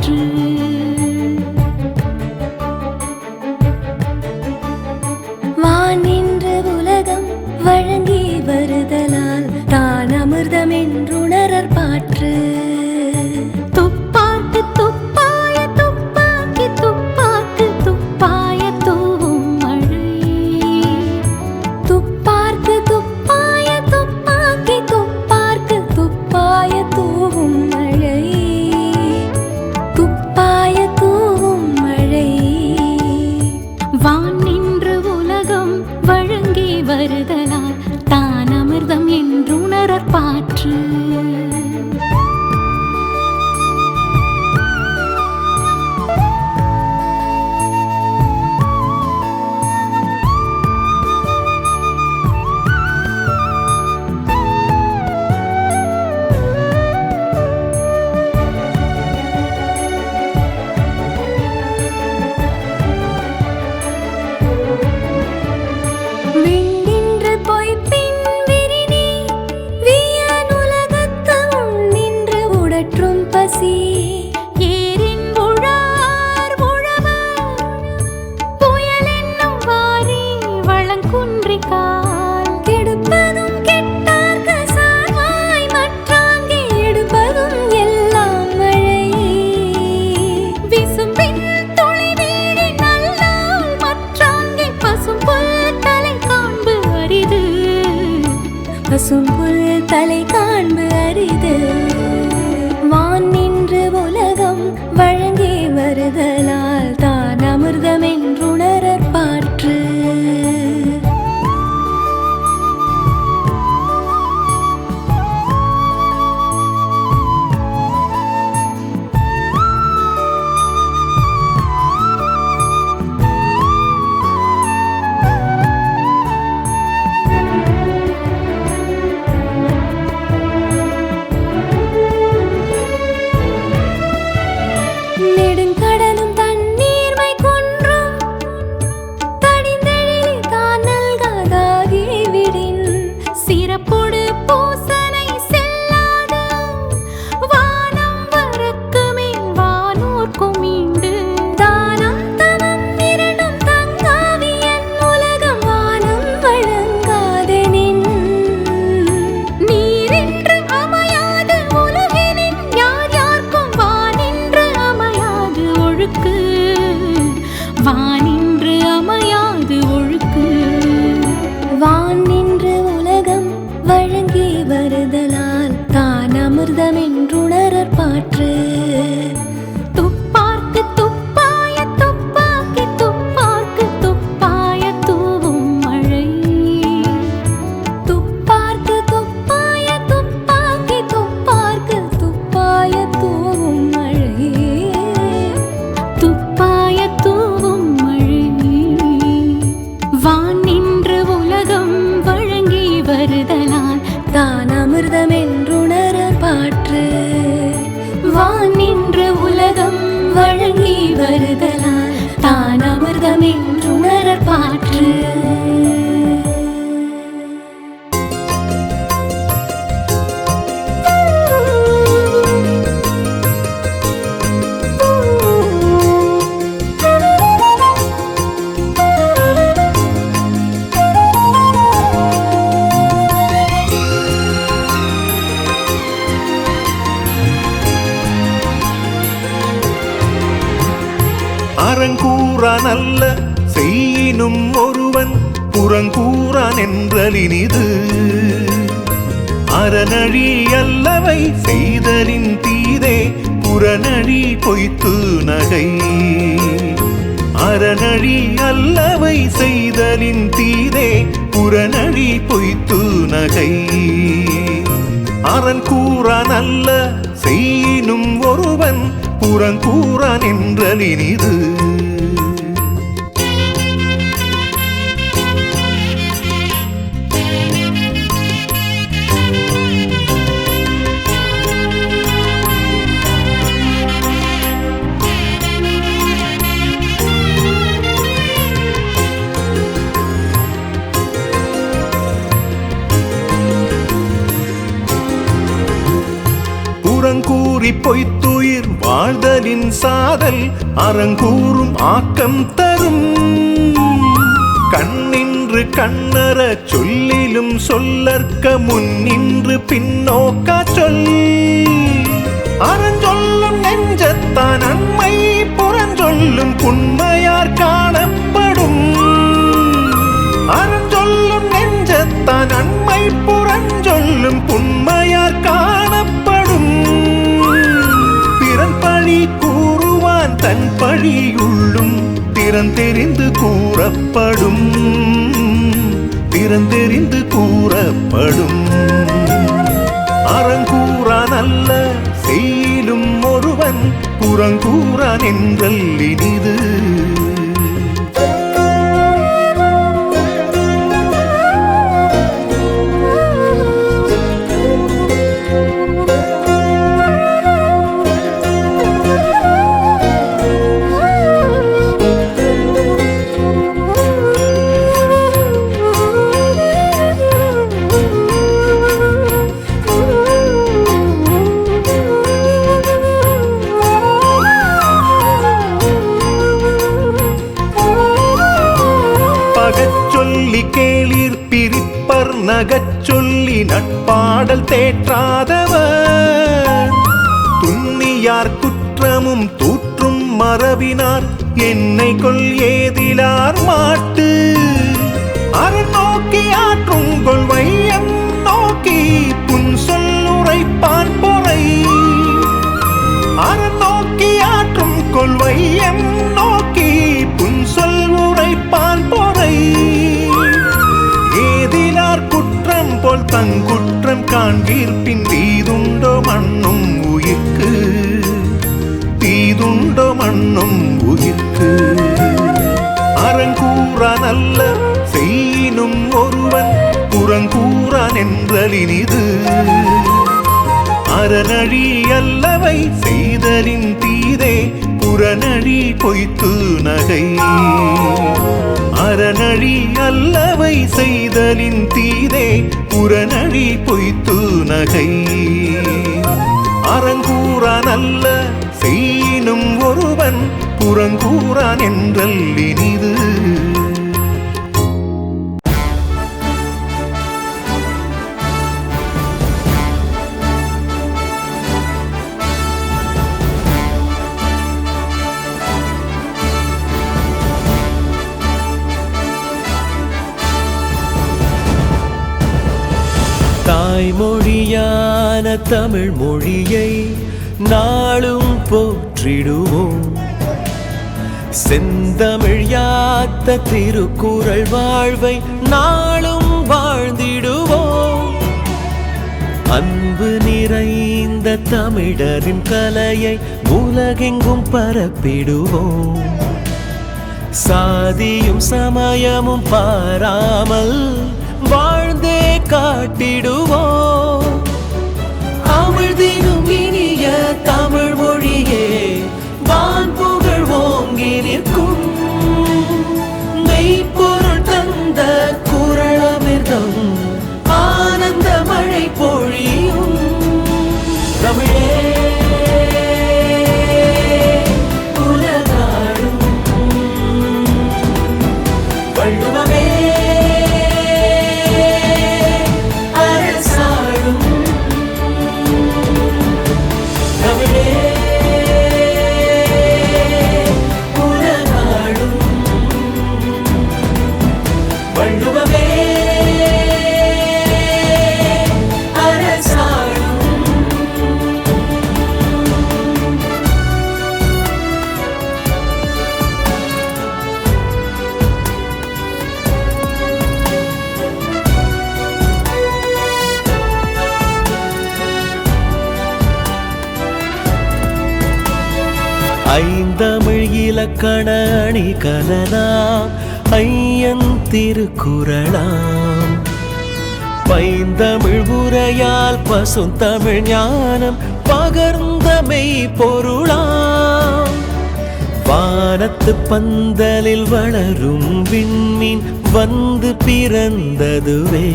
பாற்று. வானின்று உலகம் வழங்கி வருதலால் தான் அமிர்தம் என்றுணரற் பாற்று. துப்பாக்கு துப்பாய துப்பாக்கி துப்பாக்கு துப்பாய தூவும் மழை. துப்பார்க்கு துப்பாய துப்பாக்கி துப்பார்க்கு துப்பாய தூவும் மழை. துப்பாய தூவும் மழை. வான் நின்று உலகம் வழங்கி வருதலால் தான் அமிர்தம் என்றுணரற் பாற்று. விண்ணின்று பொய்ப்பின் விரினி வியனுலகத்து உண்ணின்று உடற்றும் பசி. ஏரின் உழார் உழவர் புயலென்னும் வாரி வளங்குன்றிக்கால். கெடுப்பதும் கெட்டார்க்கு சார்வாய் மற்றாங்கே எடுப்பதும் எல்லாம் மழை. விசும்பின் துளி வீழி நல்லால் மற்றாங்கே பசும்புல் தலை காண்பு அரிது. பசும்புல் தலை காண்பு அரிது. வான் நின்று உலகம் வழங்கி வருதலால் தான் அமிர்தம் என்றுணரற் பாற்று. நெடுங்கடலும் தண்ணீர்மை குன்றும் தடிந்தெழிலி தான் நல்காதாகி விடின். சிறப்பொடு பூசனை செல்லாது வானம் வரக்கு மேல் வானோர்க்கும் மீண்டு. தானம் தவம் இரண்டும் தங்காவி என் உலகம் வானம் வழங்காதெனின். நீரென்று அமையாது உலகினின் யார் யார்க்கும் வானின்று அமையாது ஒழுக்கு. வானின்று அமையாது ஒழுக்கு. வான் நின்று உலகம் வழங்கி வருதலால் தான் அமிர்தம் என்றுணரற் பாற்று. துப்பார்க்கு துப்பாய துப்பாக்கி துப்பார்க்கு துப்பாய தூவும் மழை. துப்பார்க்கு துப்பாய துப்பாக்கி துப்பார்க்கு துப்பாய தூவும் மழை. துப்பாய தூவும் மழை. வான் நின்று உலகம் வழங்கி வருதலால் தான் அமிர்தம் என்றுணரற் பாற்று. வான் நின்று உலகம் வழங்கி வருதலால் தான் அமிர்தம் என்றுணரற் பாற்று. அறங்கூறான் அல்ல செய்யினும் ஒருவன் புறங்கூறான் என்றலினிது. அறநழி அல்லவை செய்தலின் தீதே புறநழி பொய்த்து நகை. அறநழி அல்லவை செய்தலின் தீதே புறநழி பொய்த்து நகை. அறங்கூறான் அல்ல செய்யினும் ஒருவன் புறங்கூறான் என்றலினிது. புறங்கூறி பொய்த்துயிர் வாழ்தலின் சாதல் அறங்கூறும் ஆக்கம் தரும். கண்ணின்று கண்ணற சொல்லிலும் சொல்லற்க முன்னின்று பின்னோக்கா சொல். அறஞ்சொல்லும் நெஞ்சத்தான் அண்மை புறஞ்சொல்லும் புண்மையார் காணப்படும். அறஞ்சொல்லும் நெஞ்சத்தான் அண்மை புறஞ்சொல்லும் புண்மையார் காணப்படும். பிறன் பழி கூறுவான் தன் பழியுள்ளும் திறந்தெறிந்து கூறப்படும். திறந்தெறிந்து கூறப்படும். அறங்கூறான் அல்ல செய்யிலும் ஒருவன் புறங்கூறான் என்றல் இனிது. கேளீர் பிரிப்பர் நகச் சொல்லி நட்பாடல் தேற்றாதவர். துன்னியார் குற்றமும் தூற்றும் மரபினார் என்னை கொள் ஏதிலார் மாட்டு. அரண் நோக்கி ஆற்றும் கொள்வையம் நோக்கி புன் சொல்லுரைப்பான் பொறை. அரண் நோக்கி ஆற்றும் கொள்வையம் நோக்கி புன் சொல் உரைப்பான் பொறை. ஏதிலார் குற்றம் போல் தங்குற்றம் காண்பீர் பின் தீதுண்டோ மண்ணும் உயிர்க்கு. தீதுண்டோ மண்ணும் உயிர்க்கு. அறங்கூறான் அல்ல செய்யினும் ஒருவன் புறங்கூறான் என்றலினிது. அறநழி அல்லவை செய்தலின் தீதே புறநழி பொய்த்து நகை. அறநழி அல்லவை செய்தலின் தீதே புறநழி பொய்த்து நகை. அறங்கூறான் அல்ல செய்யினும் ஒருவன் புறங்கூறான் என்றல் இனிது. தாய்மொழியான தமிழ் மொழியை நாளும் போற்றிடுவோம். செந்தமிழ் யாத்த திருக்குறள் வாழ்வை நாளும் வாழ்ந்திடுவோம். அன்பு நிறைந்த தமிழரின் கலையை உலகெங்கும் பரப்பிடுவோம். சாதியும் சமயமும் பாராமல் வாழ்ந்தே காட்டிடுவோம். அமிழ்தினும் இனிய தமிழ் மொழியே வான் புகழ் ஓங்கி நிற்கும். மெய்ப்பொருள் தந்த குறளமிர்தம் ஆனந்த மழை பொழியும். தமிழே உலகாடும் வள்ளுவமே ஐந்தமிழ் இலக்கண அணி கலனாம் ஐயன் திருக்குறளாம். பைந்தமிழ் உரையால் பசுந்தமிழ் ஞானம் பகர்ந்த மெய்ப்பொருளாம். வானத்து பந்தலில் வளரும் விண்மீன் வந்து பிறந்ததுவே.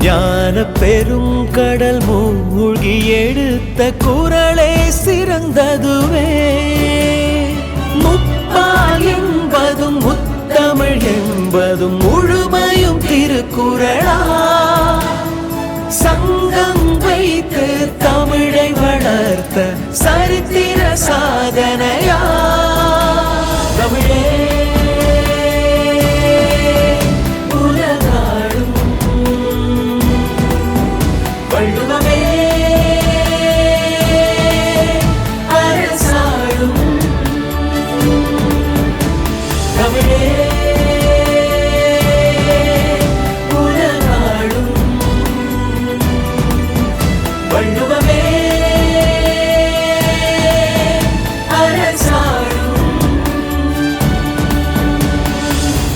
ஞான பெருங்கடல் மூழ்கி எடுத்த குரலே சிறந்ததுவே. முப்பால் என்பதும் முத்தமிழ் என்பதும் முழுமையும் திருக்குறளா. சங்கம் வைத்து தமிழை வளர்த்த சரித்திர சாதனையா. தமிழே உலகாடும், வள்ளுவமே அரசாடும். தமிழே உலகாடும், வள்ளுவமே அரசாடும்.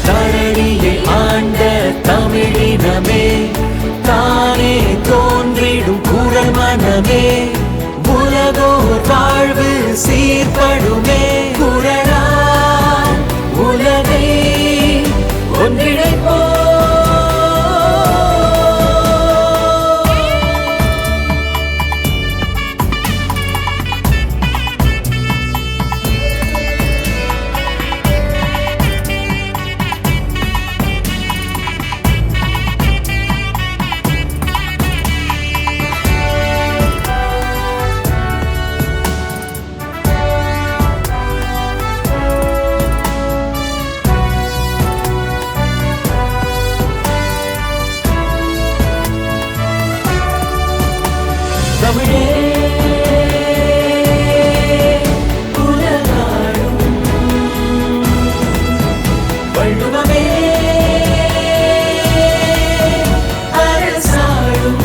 தரணியை ஆண்ட தமிழினமே, தானே தோன்றிடும் குரல் மனமே. உலகோர் வாழ்வு சீர்படுமே, குரலால் உலகை ஒன்றிணைப்போ. தமிழே உலகாடும், வள்ளுவமே அரசாடும்.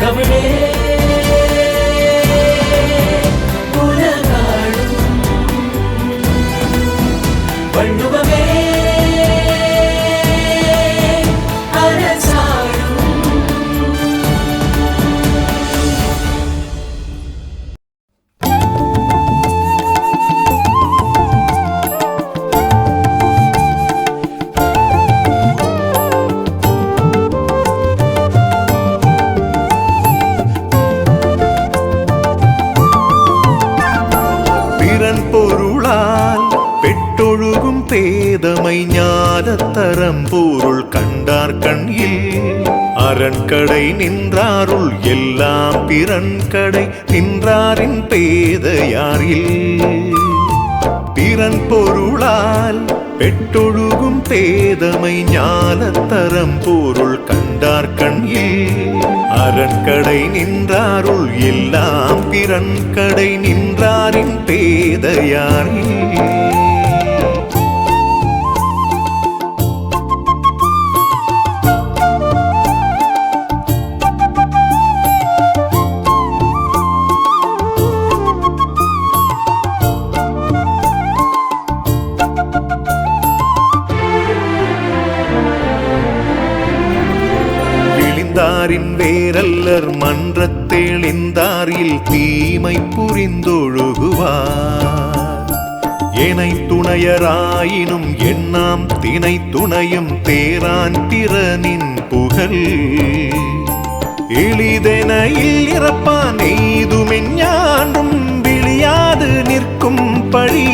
தமிழே உலகாடும், வள்ளுவமே அரசாடும். பிறன் பொருளால் பெற்றொழுகும் பேதமை ஞானத்தரம் பொருள் கண்டார் கண்ணில். அரண்கடை நின்றாருள் எல்லாம் பிறன்கடை நின்றாரின் பேதையாரில். பிறன் பொருளால் பெற்றொழுகும் பேதமை ஞானத்தரம் பொருள் கண்டார் கண்ணில். அரண்கடை நின்றாருள் எல்லாம் பிறன்கடை நின்றாரின் பேதையாரில். விழிந்தாரின் வேரல்லர் மன்றத்தெளிந்தாரில் தீமை புரிந்தொழுகுவார். ஏனை துணையராயினும் எண்ணாம் தினை துணையும் தேரான் திறனின் புகழ். எளிதெனையில் இறப்பான் எய்துமெஞ்ஞான்றும் விழியாது நிற்கும் பழி.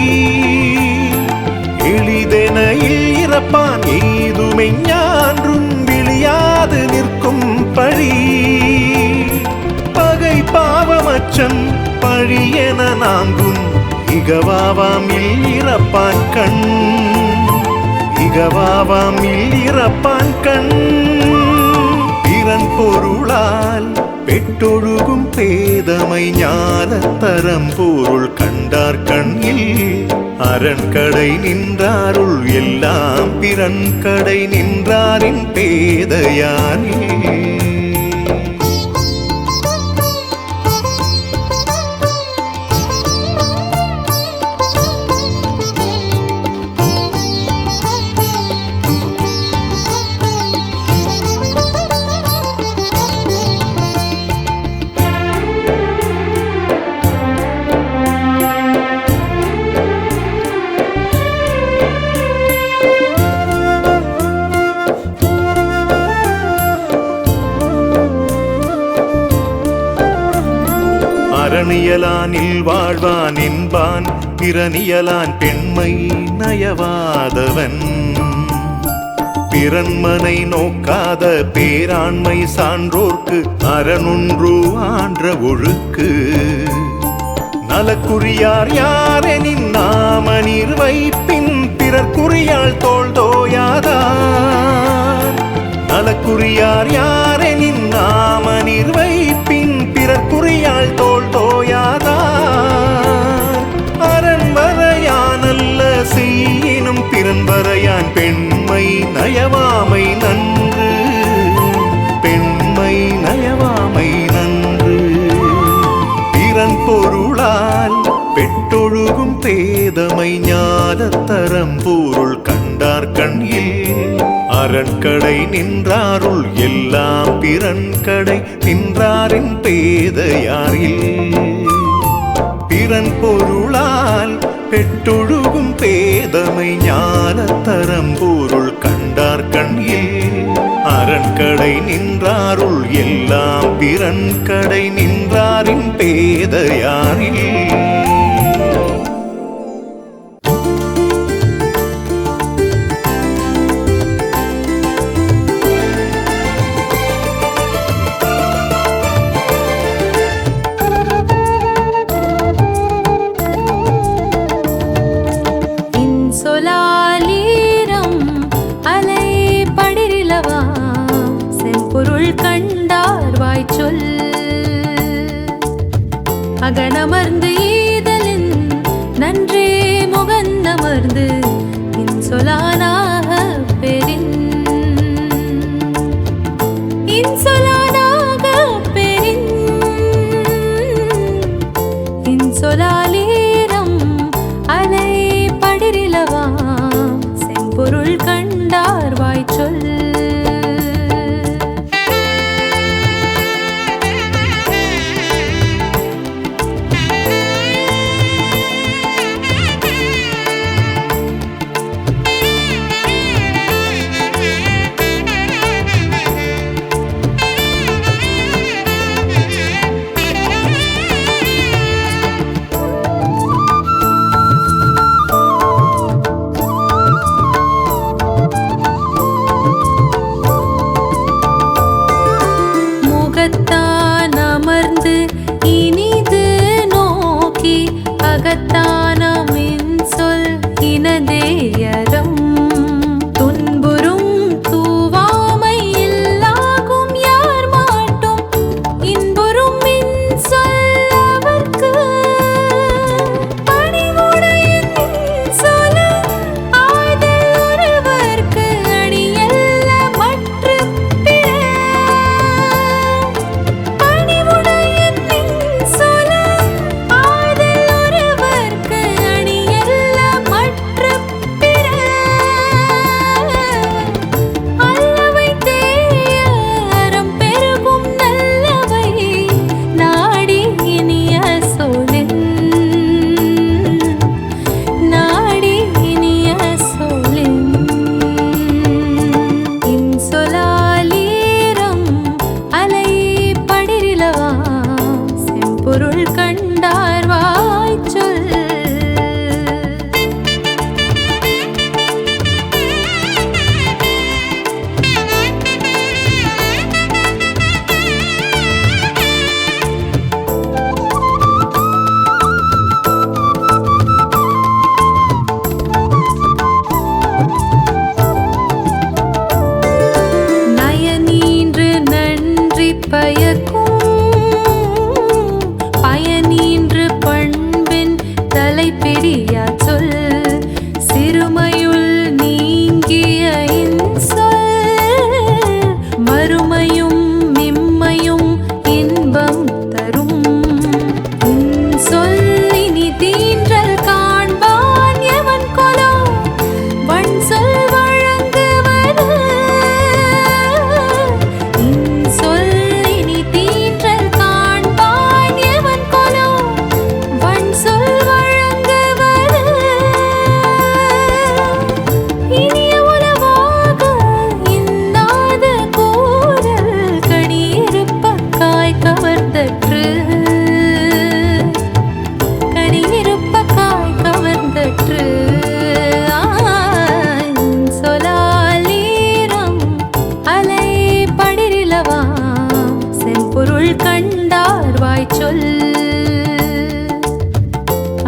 எளிதெனையில் இறப்பான் எய்துமெஞ்ஞான்றும் விழியாது நிற்கும் பழி. பகை பாவமச்சம் பழியென நாங்கும் இகவாவாம் இறப்பான் கண். இகவாவாம் இறப்பான் கண். பிறன் பொருளால் பெற்றொழுகும் பேதமை ஞானத்தரம் பொருள் கண்டார் கண்ணில். அரண்கடை நின்றாருள் எல்லாம் பிறன்கடை நின்றாரின் பேதையாரில். பிறனிலானில் வாழ்வான் என்பான் பிறனியலான் பெண்மை நயவாதவன் பிறன்மனை நோக்காத பேராண்மை சான்றோர்க்கு அறனொன்று ஆன்ற ஒழுக்கு நலக்குரியார் யாரெனின் நாம நீர் வைப்பின் பிறர்க்குரியாள் தோள் தோயாதார் நலக்குரியார் யாரெனின் நாம நீர் வைப்பின் பிறர்க்குரியாள் தோள் தோயாதார் அரண்வரையானல்ல செய்யினும் பிறன்வரையான் பெண்மை நயவாமை நன்று பெண்மை நயவாமை நன்று பிறன் பொருளால் பெட்டொழுகும் பேதமை ஞானத்தரம் பொருள் கண்டார் கண்ணில் அரண்கடை நின்றாருள் எல்லாம் பிறன்கடை நின்றாரின் பேதையாரில் பிறன் பொருளால் பெட்டொழுகும் பேதமை ஞானத்தரம் பொருள் கண்டார் கண்ணில் அரண்கடை நின்றாருள் எல்லாம் பிறன்கடை நின்றாரின் பேதையாரில் சொலாலீரம் அலை படிரிலவா செம்பொருள் கண்டார் வாய்ச்சொல் அகனமர்ந்து ஈதலின் நன்றே முகந்தமர்ந்து இன்சொலானாக பெரின் இன்சொலானாக பெரின் இன்சொலாலீரம் அலை படிரிலவா செம்பொருள் கண்டார் வாய்ச்சொல்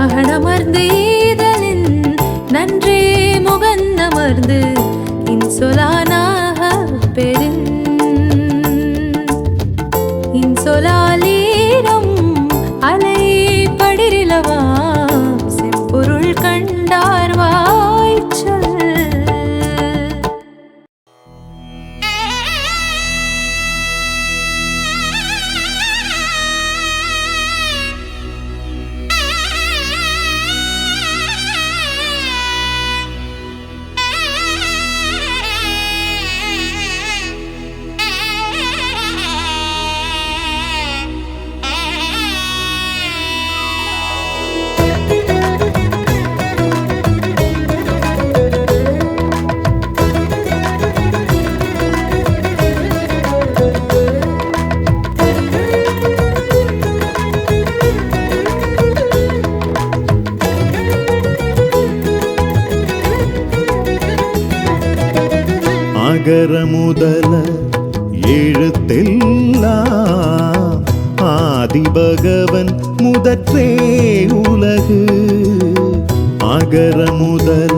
அகனமர்ந்து ஈதலின் நன்றே முகந்தமர்ந்து இன்சொலானாக பெருன் இன்சொலாலீரம் அலை படிரிலவா செம்பொருள் கண்டார் வாய்ச்சொல். அகர முதல எழுத்தெல்லாம் ஆதிபகவன் முதற்றே உலகு. அகர முதல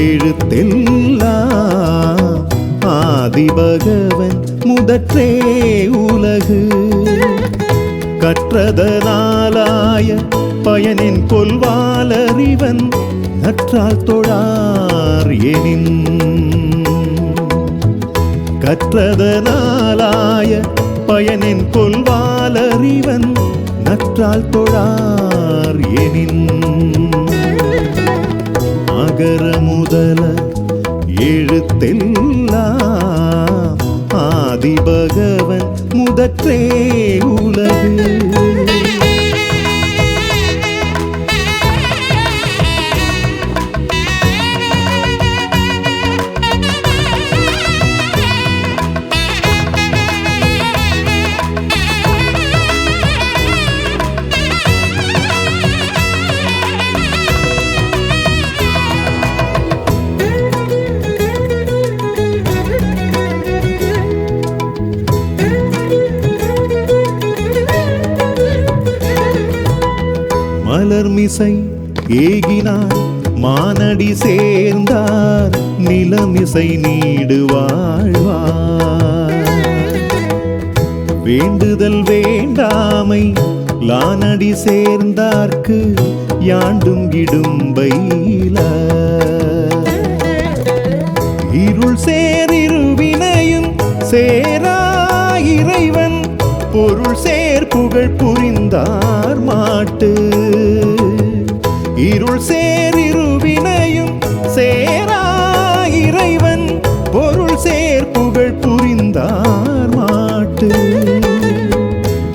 எழுத்தெல்லாம் ஆதிபகவன் முதற்றே உலகு. கற்றதனாலாய பயனின் கொல்வாலறிவன் நற்றால் தொழார் எனின். கற்றதனாலாய பயனின் கொல்வாலறிவன் நற்றால் தொழார் எனின். அகர முதல எழுத்தெல்லாம் ஆதிபகவன் முதற்றே உலகு. மலர்மிசை ஏகினார் மானடி சேர்ந்தார் நிலமிசை நீடு வாழ்வார். வேண்டுதல் வேண்டாமை லானடி சேர்ந்தார்க்கு யாண்டும் இடும்பையில. இருள் சேரிருவினையும் சேரா இறைவன் பொருள் சேர் புகழ் புரிந்தார் மாட்டு. இருள் சேரிருவினையும் சேரா இறைவன் பொருள் சேர் புகழ் புரிந்தார் மாட்டு.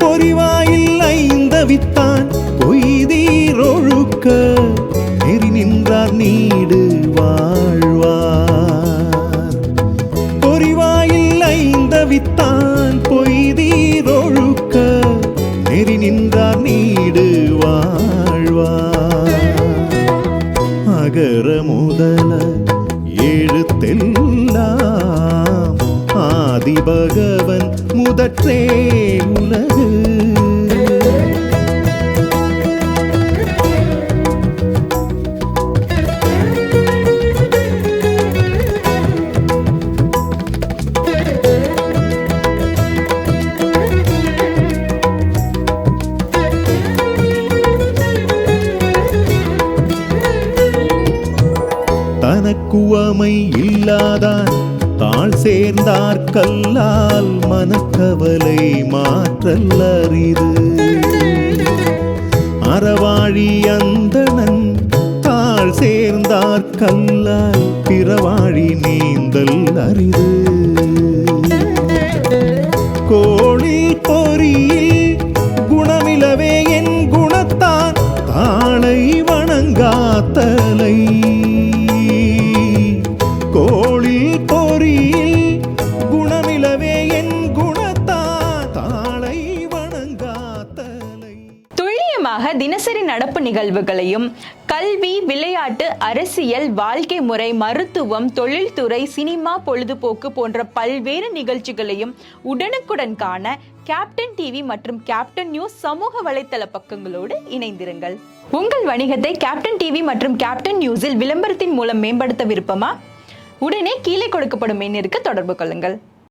பொறிவாயில் ஐந்தவித்தான் பொய்தீரொழுக்க நெறி நின்றார் நீடு வாழ்வார். பொறிவாயில் ஐந்தவித்தான் பொய்தீரொழுக்க நெறி நின்றார் நீடு வாழ்வார். அகர முதல எழுத்தெல்லாம் ஆதிபகவன் முதற்றே உலகு. தனக்குவமை இல்லாதான் தாழ் சேர்ந்தார் கல்லால் மனக்கவலை மாற்றல் அரிது. அறவாழி அந்தணன் தாழ் சேர்ந்தார் கல்லால் பிறவாழி நீந்தல் அரிது. கோளில் பொறியில் குணமிலவே என் குணத்தான் தாளை வணங்காத்தலை. கோளில் பொறியில் குணமிலவே என் குணத்தான் தாளை வணங்காத்தலை. துல்லியமாக தொடர்பாக தினசரி நடப்பு நிகழ்வுகளையும் கல்வி, விளையாட்டு, அரசியல், வாழ்க்கை முறை, மருத்துவம், தொழில்துறை, சினிமா, பொழுதுபோக்கு போன்ற பல்வேறு நிகழ்ச்சிகளையும் உடனுக்குடன் காண கேப்டன் டிவி மற்றும் கேப்டன் நியூஸ் சமூக வலைத்தள பக்கங்களோடு இணைந்திருங்கள். உங்கள் வணிகத்தை கேப்டன் டிவி மற்றும் கேப்டன் நியூஸில் விளம்பரத்தின் மூலம் மேம்படுத்த விருப்பமா? உடனே கீழே கொடுக்கப்படும் எண்ணிற்கு தொடர்பு கொள்ளுங்கள்.